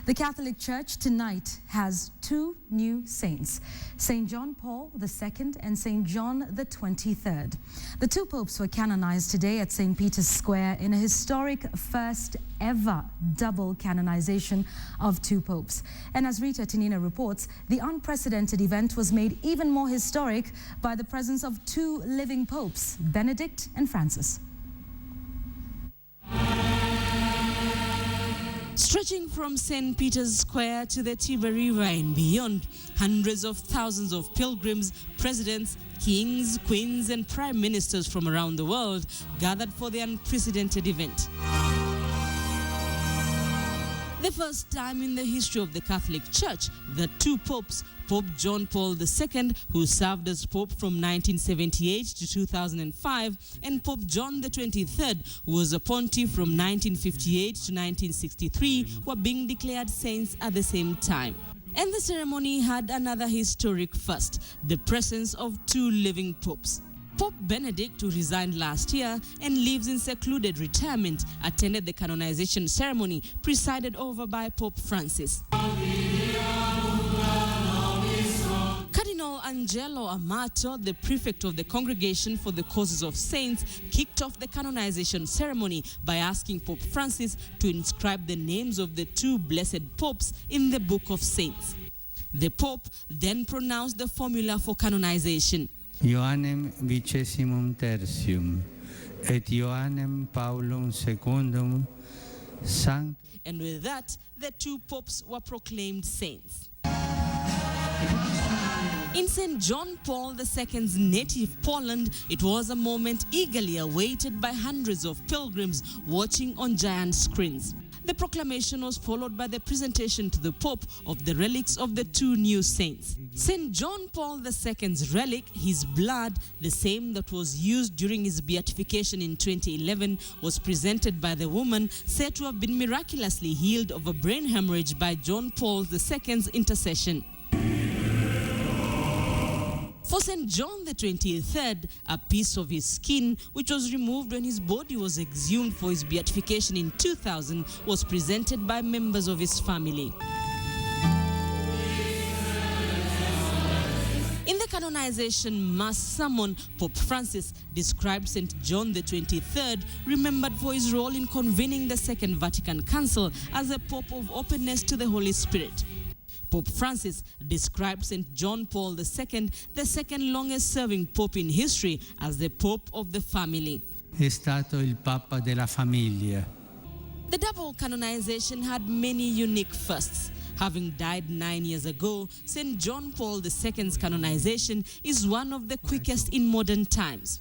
The Catholic Church tonight has two new saints, St. John Paul II and St. John the 23rd. The two popes were canonized today at St. Peter's Square in a historic first ever double canonization of two popes. And as Rita Tinina reports, the unprecedented event was made even more historic by the presence of two living popes, Benedict and Francis. Stretching from St. Peter's Square to the Tiber River and beyond, hundreds of thousands of pilgrims, presidents, kings, queens and prime ministers from around the world gathered for the unprecedented event. The first time in the history of the Catholic Church that two popes, Pope John Paul II, who served as Pope from 1978 to 2005, and Pope John the 23rd, who was a pontiff from 1958 to 1963, were being declared saints at the same time. And the ceremony had another historic first, the presence of two living popes. Pope Benedict, who resigned last year and lives in secluded retirement, attended the canonization ceremony presided over by Pope Francis. Cardinal Angelo Amato, the prefect of the Congregation for the Causes of Saints, kicked off the canonization ceremony by asking Pope Francis to inscribe the names of the two blessed popes in the Book of Saints. The Pope then pronounced the formula for canonization. Ioannem vicesimum tertium et Ioannem Paulum secundum sanct. And with that, the two popes were proclaimed saints. In St. John Paul II's native Poland, it was a moment eagerly awaited by hundreds of pilgrims watching on giant screens. The proclamation was followed by the presentation to the Pope of the relics of the two new saints. St. John Paul II's relic, his blood, the same that was used during his beatification in 2011, was presented by the woman said to have been miraculously healed of a brain hemorrhage by John Paul II's intercession. For St. John the 23rd, a piece of his skin, which was removed when his body was exhumed for his beatification in 2000, was presented by members of his family. In the canonization mass sermon, Pope Francis described St. John the 23rd, remembered for his role in convening the Second Vatican Council, as a pope of openness to the Holy Spirit. Pope Francis described St. John Paul II, the second longest-serving pope in history, as the pope of the family. È stato il Papa della famiglia. The double canonization had many unique firsts. Having died 9 years ago, St. John Paul II's canonization is one of the quickest in modern times.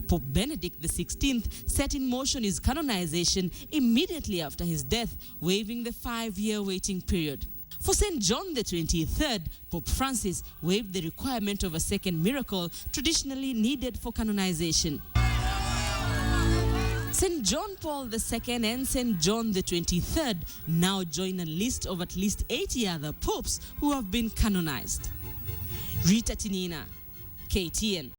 Pope Benedict XVI set in motion his canonization immediately after his death, waiving the 5-year waiting period. For St. John the 23rd, Pope Francis waived the requirement of a second miracle traditionally needed for canonization. St. John Paul II and St. John the 23rd now join a list of at least 80 other popes who have been canonized. Rita Tinina, KTN.